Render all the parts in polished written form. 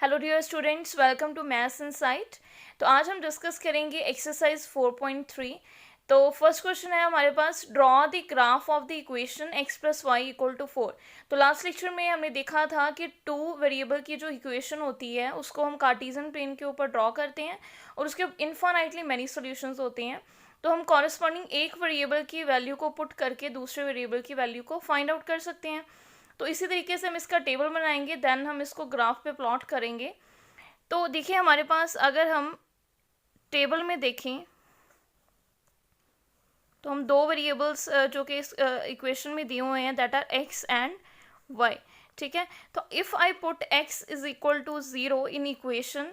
Hello dear students, welcome to maths insight. तो आज हम डिस्कस करेंगे एक्सरसाइज 4.3। तो फर्स्ट क्वेश्चन है हमारे पास, draw the graph of the equation x plus Y equal to 4। तो लास्ट लेक्चर में हमने देखा था कि टू वेरिएबल की जो इक्वेशन होती है उसको हम कार्टेशियन प्लेन के ऊपर ड्रॉ करते हैं और उसके इनफाइनाइटली मैनी सॉल्यूशंस होते हैं। तो हम कॉरेस्पॉन्डिंग एक वेरिएबल की वैल्यू को पुट करके दूसरे वेरिएबल की वैल्यू को फाइंड आउट कर सकते हैं। तो इसी तरीके से हम इसका टेबल बनाएंगे, देन हम इसको ग्राफ पे प्लॉट करेंगे। तो देखिए हमारे पास अगर हम टेबल में देखें तो हम दो वेरिएबल्स जो कि इस इक्वेशन में दिए हुए हैं, that are x and Y. ठीक है, तो if I put x is equal to 0 in equation,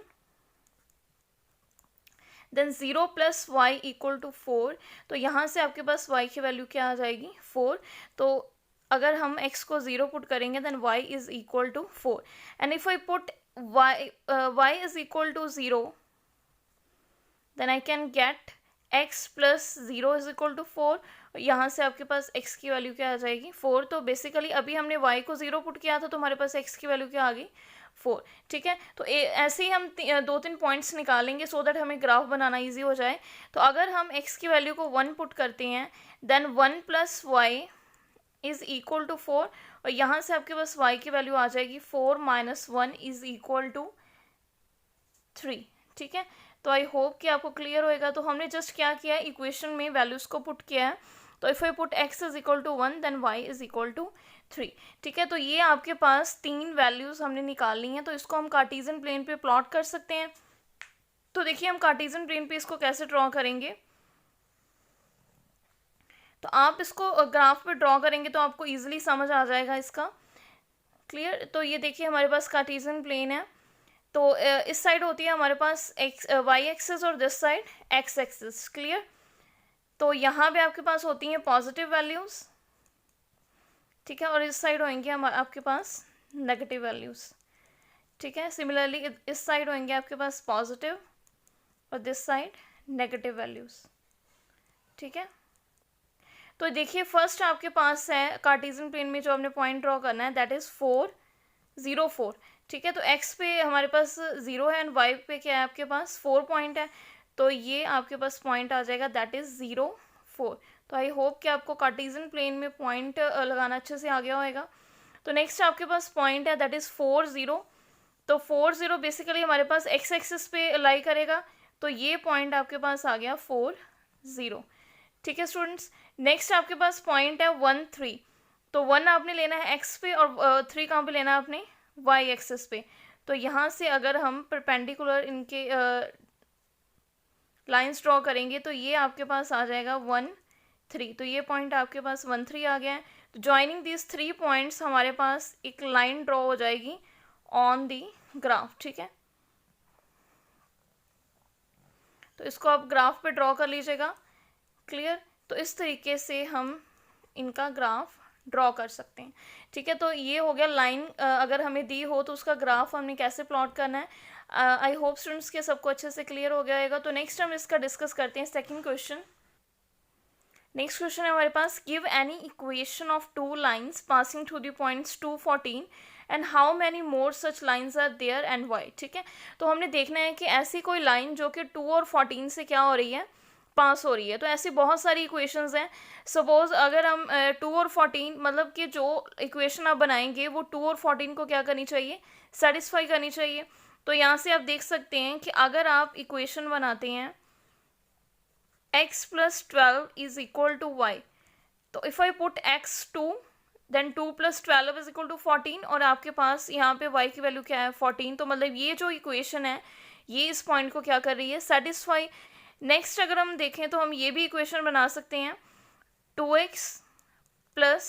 then 0 plus Y equal to 4। तो यहाँ से आपके पास y की वैल्यू क्या आ जाएगी, 4। तो अगर हम x को 0 पुट करेंगे then y is equal to 4। And if I put y is equal to 0, then I can get x plus 0 is equal to 4। यहाँ से आपके पास x की वैल्यू क्या आ जाएगी, 4। तो बेसिकली अभी हमने y को 0 पुट किया था तो हमारे पास x की वैल्यू क्या आ गई, 4। ठीक है, तो ऐसे ही हम दो तीन पॉइंट्स निकालेंगे सो दैट हमें ग्राफ बनाना इजी हो जाए। तो अगर हम x की वैल्यू को 1 पुट करते हैं then 1 plus y is equal to 4, और यहाँ से आपके पास y की वैल्यू आ जाएगी 4 माइनस 1 इज इक्वल टू 3। ठीक है, तो आई होप कि आपको क्लियर होएगा। तो हमने जस्ट क्या किया है, इक्वेशन में वैल्यूज को पुट किया है। तो if I put x is equal to 1 then y is equal to 3। ठीक है, तो ये आपके पास तीन वैल्यूज हमने निकालनी है। तो इसको हम कार्टेशियन प्लेन पे प्लॉट कर सकते हैं। तो देखिए हम कार्टेशियन प्लेन पे इसको कैसे ड्रॉ करेंगे। तो आप इसको ग्राफ पे ड्रॉ करेंगे तो आपको ईजिली समझ आ जाएगा इसका। क्लियर, तो ये देखिए हमारे पास कार्टेशियन प्लेन है। तो इस साइड होती है हमारे पास वाई एक्सिस और this side x axis. Clear, तो यहाँ पे आपके पास होती हैं पॉजिटिव वैल्यूज़, ठीक है, और इस साइड होंगे आपके पास नेगेटिव वैल्यूज़। ठीक है, सिमिलरली इस साइड होंगे आपके पास पॉजिटिव और दिस साइड नेगेटिव वैल्यूज़। ठीक है, तो देखिए फर्स्ट आपके पास है कार्टेशियन प्लेन में जो हमने पॉइंट ड्रॉ करना है, दैट इज़ 4 0 4। ठीक है, तो x पे हमारे पास 0 है एंड y पे क्या है आपके पास 4 पॉइंट है। तो ये आपके पास पॉइंट आ जाएगा दैट इज़ 0 4। तो आई होप कि आपको कार्टेशियन प्लेन में पॉइंट लगाना अच्छे से आ गया होगा। तो नेक्स्ट आपके पास पॉइंट है दैट इज़ 4 0। तो 4 0 बेसिकली हमारे पास x एक्सिस पे लाई करेगा। तो ये पॉइंट आपके पास आ गया 4 0। ठीक है स्टूडेंट्स, नेक्स्ट आपके पास पॉइंट है 1 3। तो 1 आपने लेना है x पे और 3 कहाँ पे लेना है आपने, y एक्सिस पे। तो यहाँ से अगर हम परपेंडिकुलर इनके लाइंस ड्रॉ करेंगे तो ये आपके पास आ जाएगा 1 3। तो ये पॉइंट आपके पास 1 3 आ गया है। तो ज्वाइनिंग दीज 3 पॉइंट्स हमारे पास एक लाइन ड्रॉ हो जाएगी ऑन दी ग्राफ। ठीक है, तो इसको आप ग्राफ पे ड्रॉ कर लीजिएगा। क्लियर, तो इस तरीके से हम इनका ग्राफ ड्रॉ कर सकते हैं। ठीक है, तो ये हो गया लाइन अगर हमें दी हो तो उसका ग्राफ हमने कैसे प्लॉट करना है। आई होप स्टूडेंट्स के सबको अच्छे से क्लियर हो गया होगा। तो नेक्स्ट हम इसका डिस्कस करते हैं सेकंड क्वेश्चन। नेक्स्ट क्वेश्चन है हमारे पास, give any equation of two lines passing through the points 2 14 and how many more such lines are there and Y. ठीक है, तो हमने देखना है कि ऐसी कोई लाइन जो कि 2 और 14 से क्या हो रही है, पास हो रही है। तो ऐसी बहुत सारी इक्वेशंस हैं। सपोज अगर हम 2 और 14 मतलब कि जो इक्वेशन आप बनाएंगे वो 2 और 14 को क्या करनी चाहिए, सेटिस्फाई करनी चाहिए। तो यहाँ से आप देख सकते हैं कि अगर आप इक्वेशन बनाते हैं x plus 12 is equal to Y, तो if I put x 2 then 2 plus 12 is equal to 14, और आपके पास यहाँ पे y की वैल्यू क्या है 14। तो मतलब ये जो इक्वेशन है ये इस पॉइंट को क्या कर रही है, सेटिस्फाई। नेक्स्ट अगर हम देखें तो हम ये भी इक्वेशन बना सकते हैं 2x plus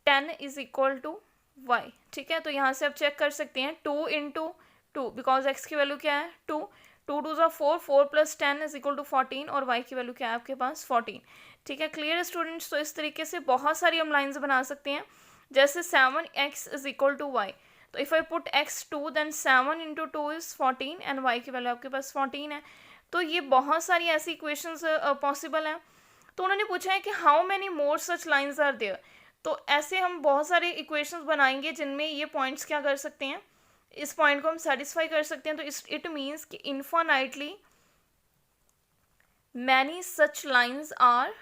10 is equal to y. ठीक है, तो यहाँ से आप चेक कर सकते हैं 2 इंटू 2 बिकॉज x की वैल्यू क्या है 2, 2 2 ज़ा 4, 4 प्लस 10 इज इक्वल टू 14, और y की वैल्यू क्या है आपके पास 14। ठीक है, क्लियर स्टूडेंट्स। तो इस तरीके से बहुत सारी हम लाइन्स बना सकते हैं, जैसे 7x is equal to Y. तो if I put x 2 then 7 into 2 is 14 and y की वैल्यू आपके पास 14 है। तो ये बहुत सारी ऐसी इक्वेशंस पॉसिबल हैं। तो उन्होंने पूछा है कि how many more such lines are there. तो ऐसे हम बहुत सारे इक्वेशंस बनाएंगे जिनमें ये पॉइंट्स क्या कर सकते हैं, इस पॉइंट को हम सेटिस्फाई कर सकते हैं, तो इट मीन्स कि infinitely many such lines are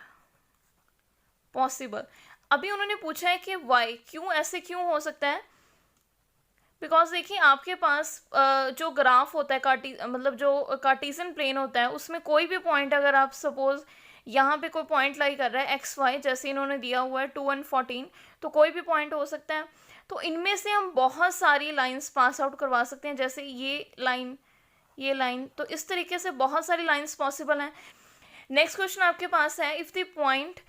possible. अभी उन्होंने पूछा है कि वाई, क्यों, ऐसे क्यों हो सकता है। बिकॉज देखिए आपके पास जो ग्राफ होता है मतलब जो कार्टीजन प्लेन होता है, उसमें कोई भी पॉइंट अगर आप सपोज यहाँ पे कोई पॉइंट लाई कर रहा है एक्स वाई, जैसे इन्होंने दिया हुआ है 2 और 14, तो कोई भी पॉइंट हो सकता है। तो इनमें से हम बहुत सारी लाइंस पास आउट करवा सकते हैं, जैसे ये लाइन, तो इस तरीके से बहुत सारी लाइंस पॉसिबल हैं। नेक्स्ट क्वेश्चन आपके पास है, if the point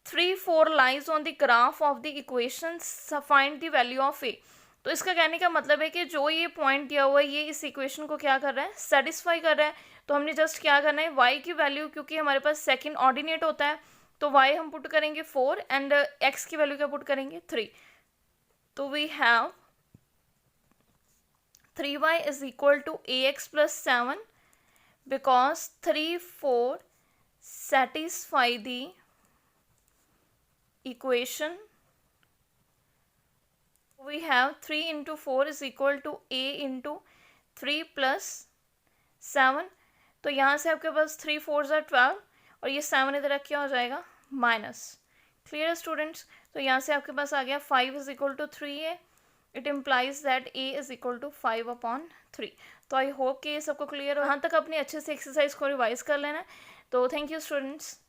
3, 4 lies on the graph of the equation find the value of A. तो इसका कहने का मतलब है कि जो ये पॉइंट दिया हुआ है ये इस इक्वेशन को क्या कर रहा है, सेटिस्फाई कर रहा है। तो हमने जस्ट क्या करना है, y की वैल्यू, क्योंकि हमारे पास सेकंड ऑर्डिनेट होता है, तो y हम पुट करेंगे 4 एंड x की वैल्यू क्या पुट करेंगे 3। तो we have 3y is equal to ax plus 7 because 3, 4 satisfy the equation. We have 3 into 4 is equal to a into 3 plus 7. तो यहाँ से आपके पास 3 4s are 12 और ये 7 इधर क्या हो जाएगा, माइनस। क्लियर स्टूडेंट्स, तो यहाँ से आपके पास आ गया 5 is equal to 3a. It implies that a is equal to 5/3. तो आई होप कि ये सबको क्लियर हो। यहाँ तक अपनी अच्छे से एक्सरसाइज को रिवाइज कर लेना। तो थैंक यू स्टूडेंट्स।